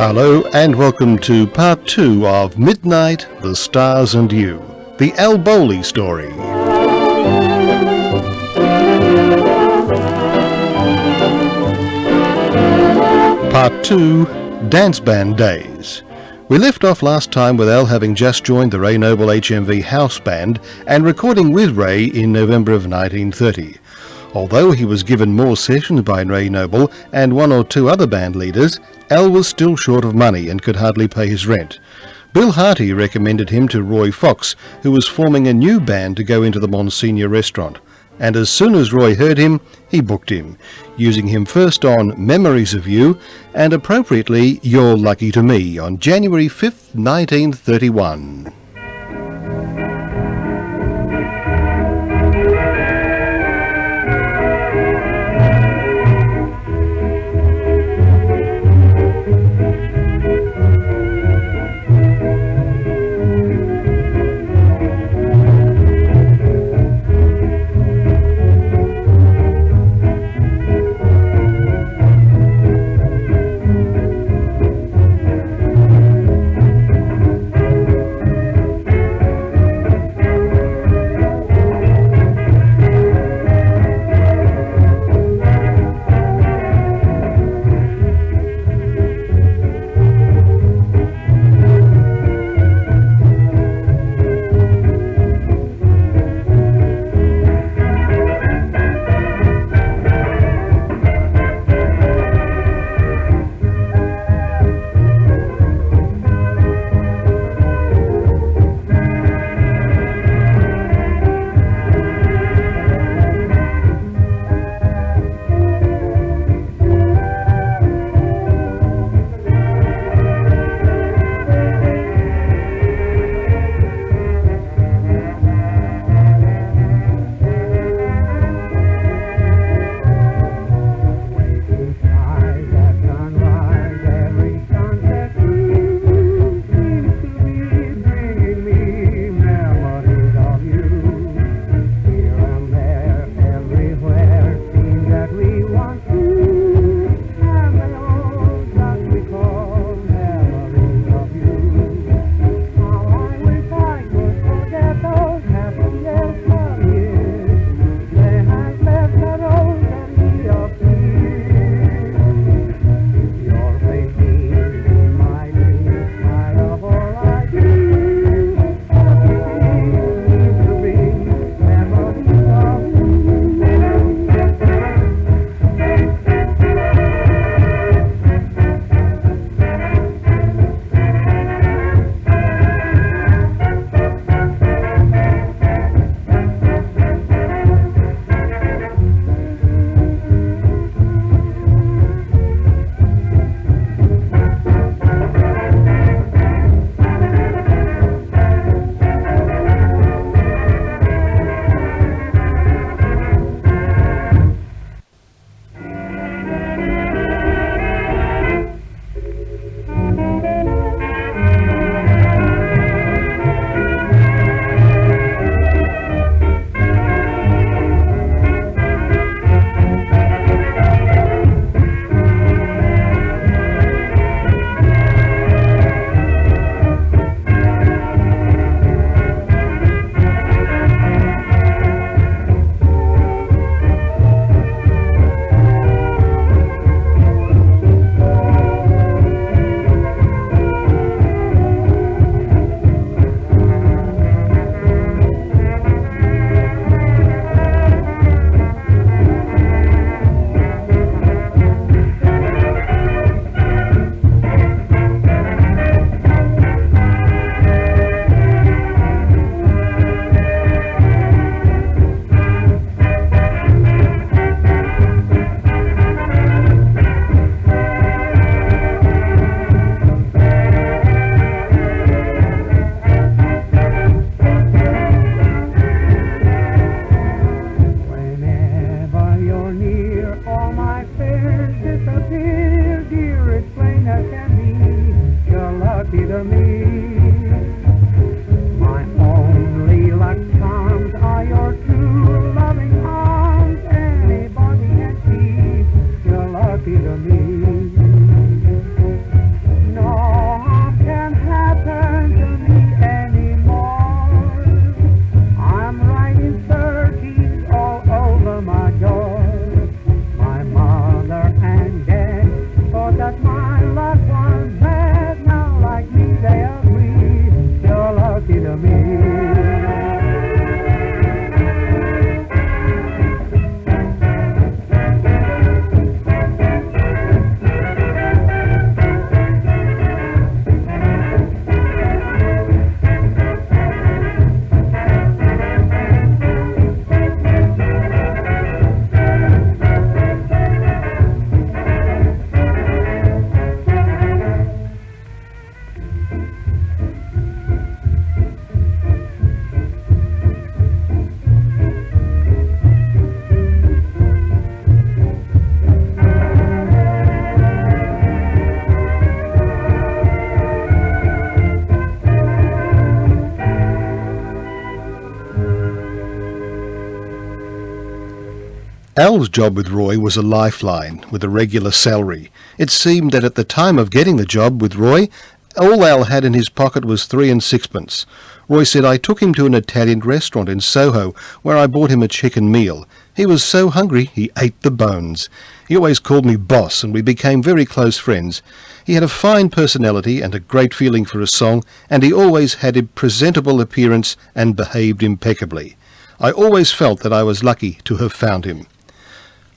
Hello and welcome to part 2 of Midnight, the Stars and You, the Allick Bowlly story. Part 2, Dance Band Days. We left off last time with Al having just joined the Ray Noble HMV House Band and recording with Ray in November of 1930. Although he was given more sessions by Ray Noble and one or two other band leaders, Al was still short of money and could hardly pay his rent. Bill Harty recommended him to Roy Fox, who was forming a new band to go into the Monseigneur Restaurant. And as soon as Roy heard him, he booked him, using him first on Memories of You and appropriately You're Lucky to Me on January 5th, 1931. Al's job with Roy was a lifeline, with a regular salary. It seemed that at the time of getting the job with Roy, all Al had in his pocket was 3 and 6pence. Roy said, "I took him to an Italian restaurant in Soho, where I bought him a chicken meal. He was so hungry, he ate the bones. He always called me boss, and we became very close friends. He had a fine personality and a great feeling for a song, and he always had a presentable appearance and behaved impeccably. I always felt that I was lucky to have found him."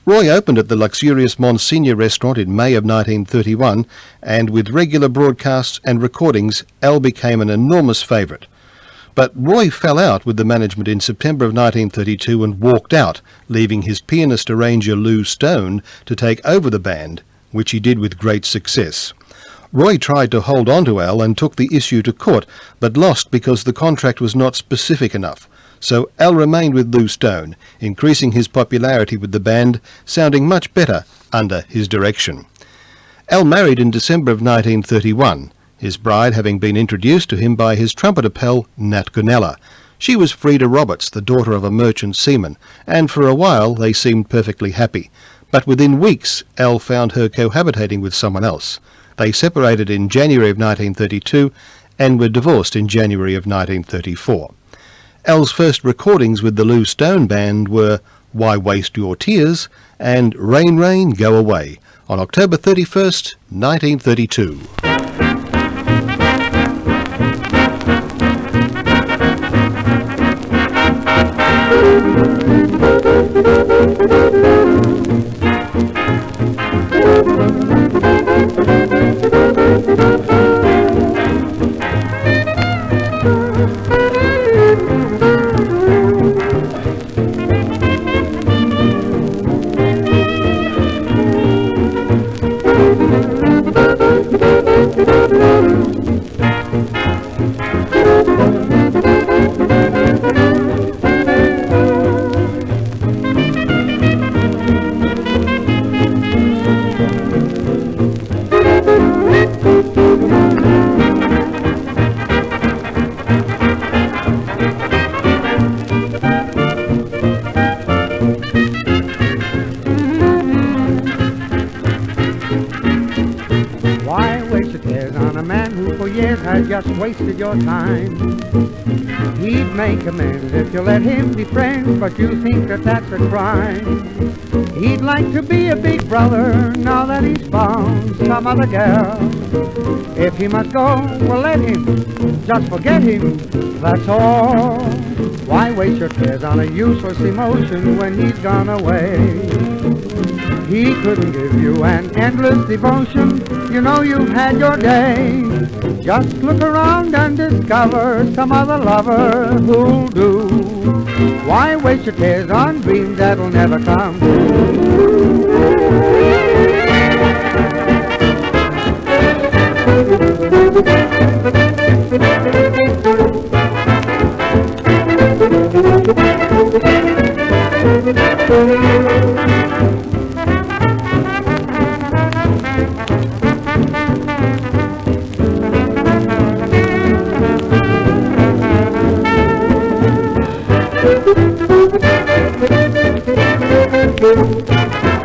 Roy opened at the luxurious Monseigneur Restaurant in May of 1931, and with regular broadcasts and recordings, Al became an enormous favourite. But Roy fell out with the management in September of 1932 and walked out, leaving his pianist-arranger Lou Stone to take over the band, which he did with great success. Roy tried to hold on to Al and took the issue to court, but lost because the contract was not specific enough. So Al remained with Lou Stone, increasing his popularity with the band, sounding much better under his direction. Al married in December of 1931, his bride having been introduced to him by his trumpeter pal Nat Gonella. She was Freda Roberts, the daughter of a merchant seaman, and for a while they seemed perfectly happy. But within weeks Al found her cohabitating with someone else. They separated in January of 1932 and were divorced in January of 1934. Al's first recordings with the Lou Stone Band were Why Waste Your Tears and Rain Rain Go Away on October 31st, 1932. Just wasted your time. He'd make amends if you let him be friends, but you think that that's a crime. He'd like to be a big brother now that he's found some other girl. If he must go, well let him, just forget him, that's all. Why waste your tears on a useless emotion when he's gone away? He couldn't give you an endless devotion, you know you've had your day. Just look around and discover some other lover who'll do. Why waste your tears on dreams that'll never come true?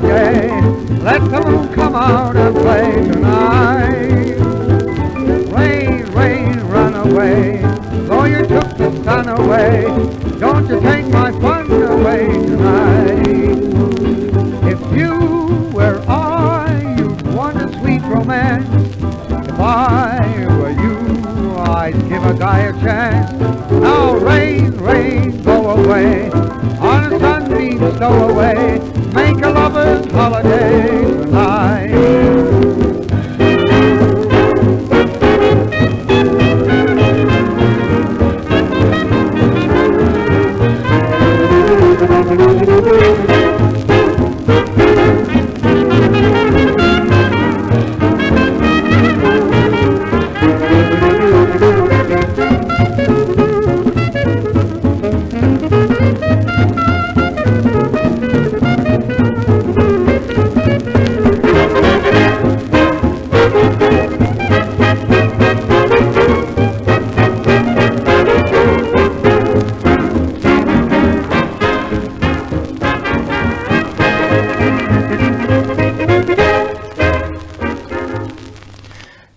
holiday. Let the moon come out and play tonight. Rain, rain, run away, though you took the sun away. Don't you take my fun away tonight. If you were I, you'd want a sweet romance. If I were you, I'd give a guy a chance. Now rain, rain, go away, on a sunbeam stow away, make a lover's holiday tonight.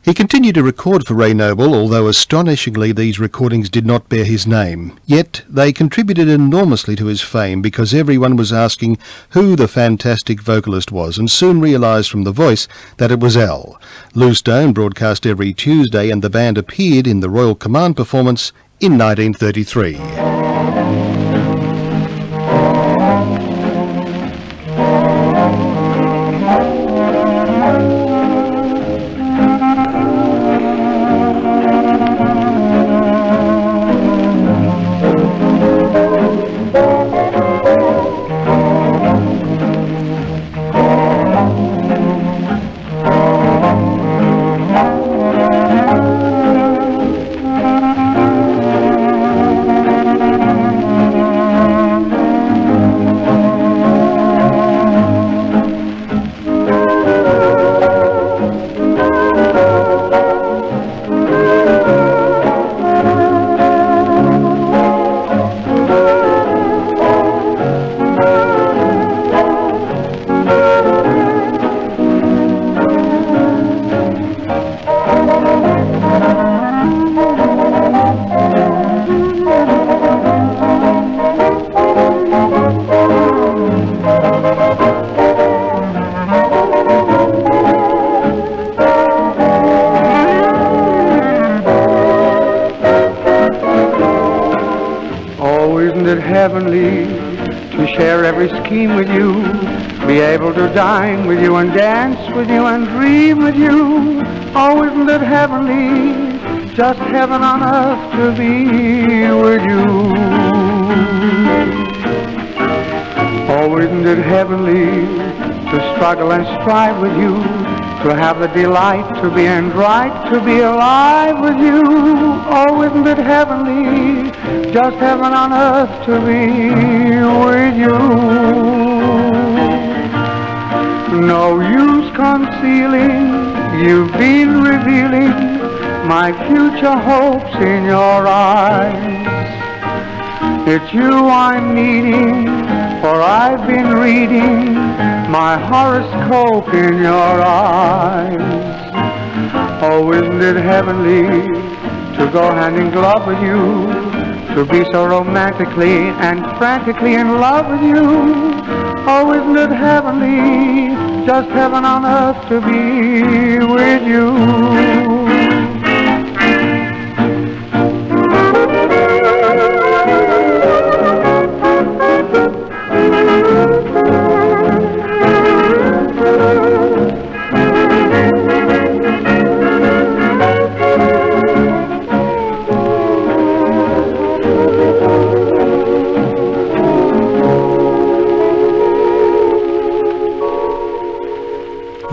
He continued to record for Ray Noble, although astonishingly these recordings did not bear his name. Yet they contributed enormously to his fame because everyone was asking who the fantastic vocalist was, and soon realised from the voice that it was Al. Lou Stone broadcast every Tuesday, and the band appeared in the Royal Command performance in 1933. Heavenly to share every scheme with you, be able to dine with you and dance with you and dream with you. Oh, isn't it heavenly, just heaven on earth to be with you. Oh, isn't it heavenly to struggle and strive with you, to have the delight to be and right to be alive with you. Oh, isn't it heavenly, just heaven on earth to be with you. No use concealing, you've been revealing my future hopes in your eyes. It's you I'm needing, for I've been reading my horoscope in your eyes. Oh, isn't it heavenly to go hand in glove with you, to be so romantically and frantically in love with you. Oh, isn't it heavenly, just heaven on earth to be with you.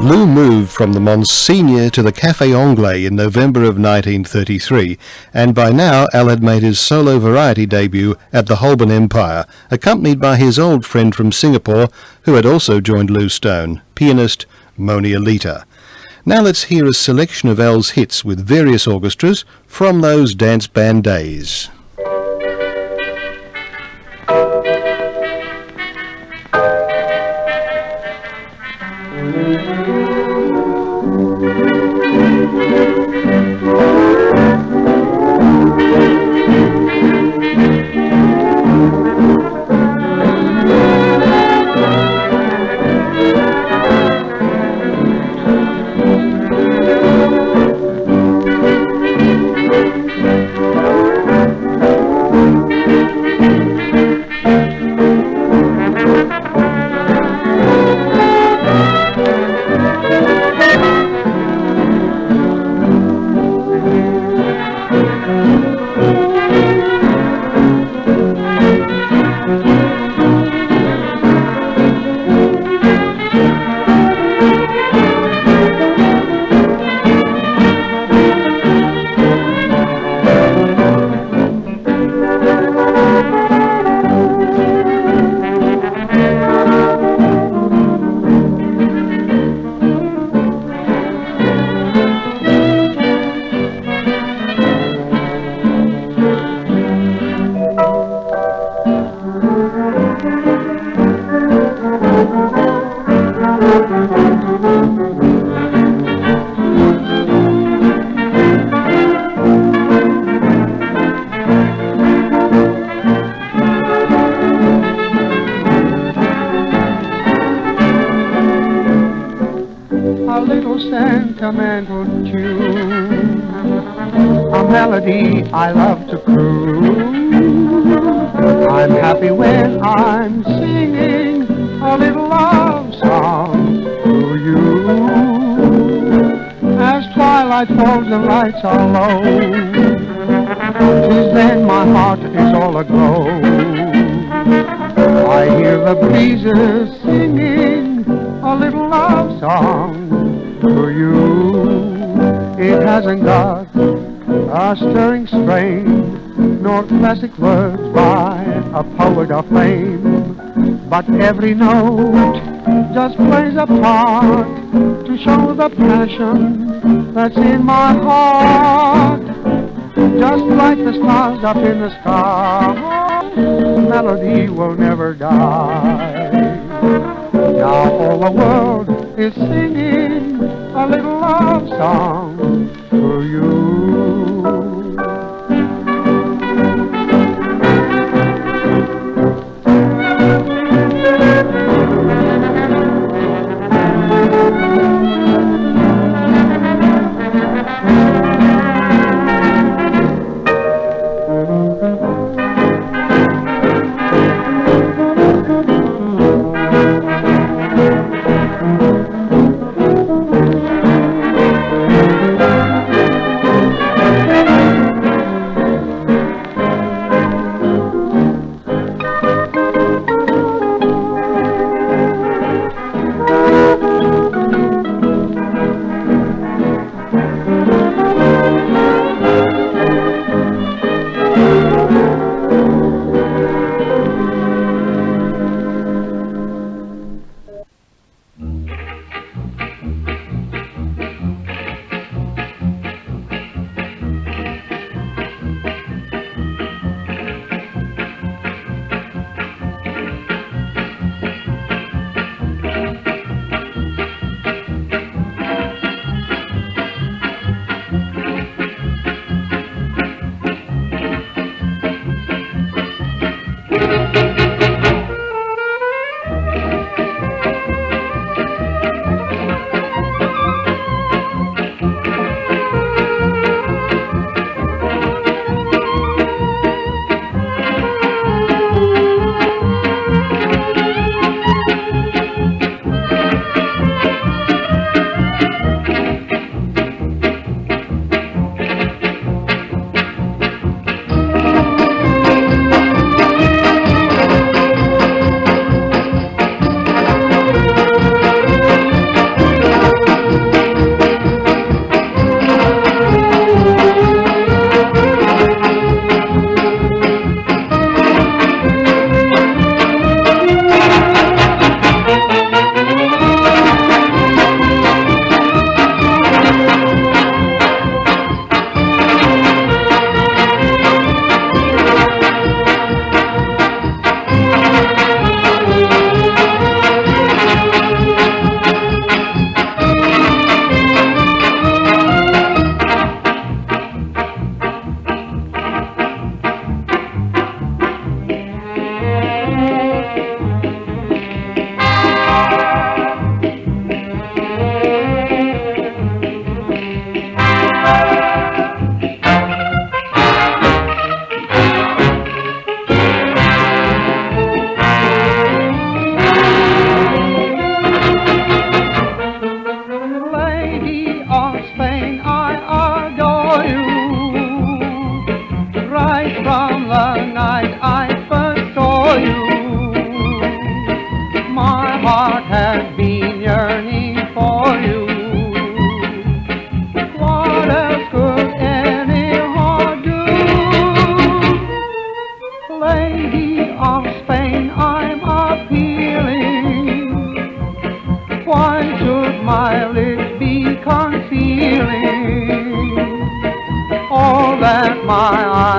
Lou moved from the Monseigneur to the Café Anglais in November of 1933, and by now Al had made his solo variety debut at the Holborn Empire, accompanied by his old friend from Singapore, who had also joined Lou Stone, pianist Moni Alita. Now let's hear a selection of Al's hits with various orchestras from those dance band days. A little sentimental tune, a melody I love to croon. I'm happy when I'm singing a little love song to you. As twilight falls and lights are low, 'tis then my heart is all aglow. I hear the breezes singing a little love song to you. It hasn't got a stirring strain, nor classic words by a poet of fame, but every note just plays a part to show the passion that's in my heart. Just like the stars up in the sky, the melody will never die. Now all the world is singing a little love song to you.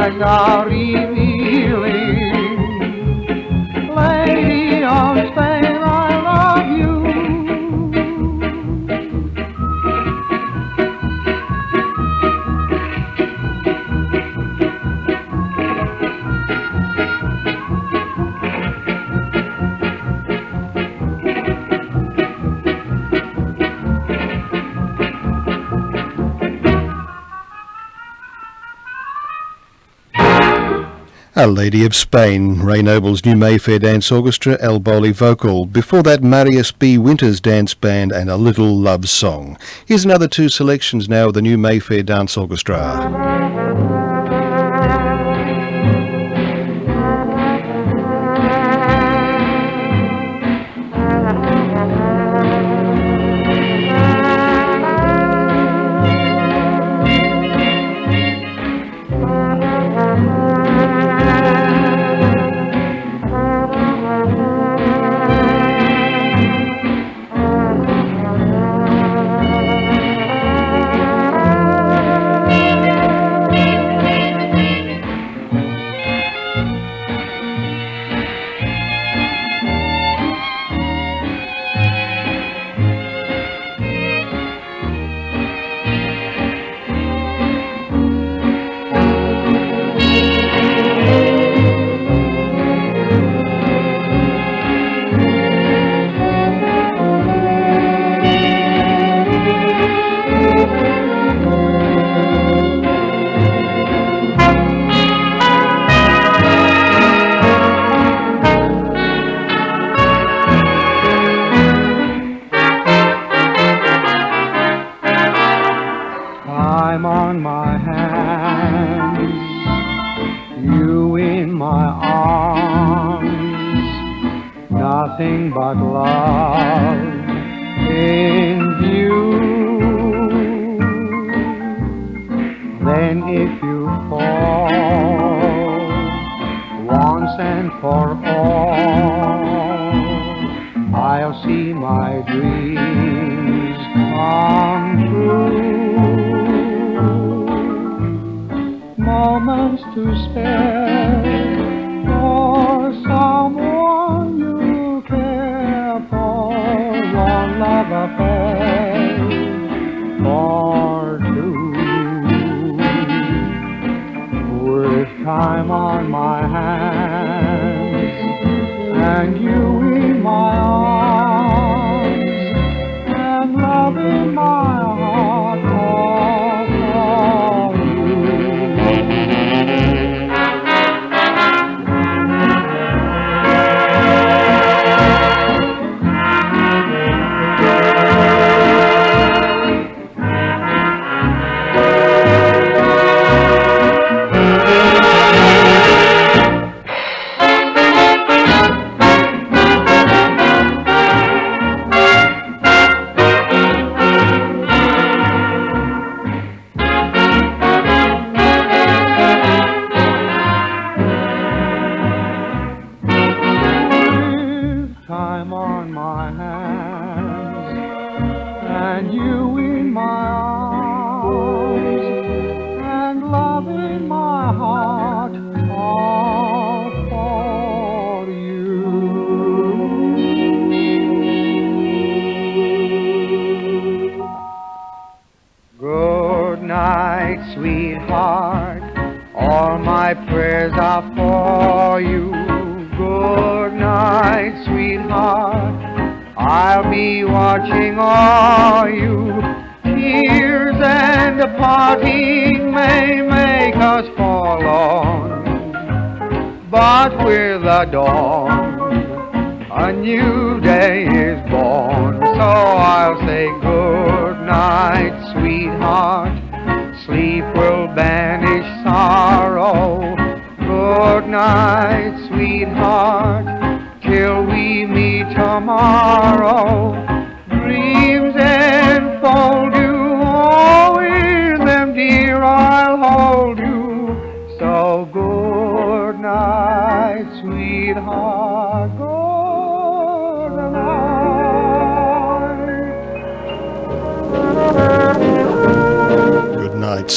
eyes are revealing. Lady of Spain, I love you. A Lady of Spain, Ray Noble's New Mayfair Dance Orchestra, Allick Bowlly vocal. Before that, Marius B. Winters Dance Band and A Little Love Song. Here's another two selections now of the New Mayfair Dance Orchestra.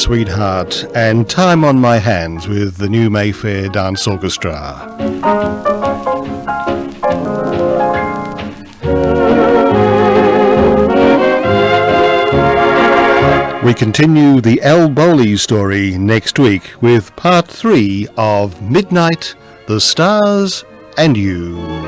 Sweetheart and Time on My Hands with the New Mayfair Dance Orchestra. We continue the Allick Bowlly story next week with part 3 of Midnight, the Stars and You.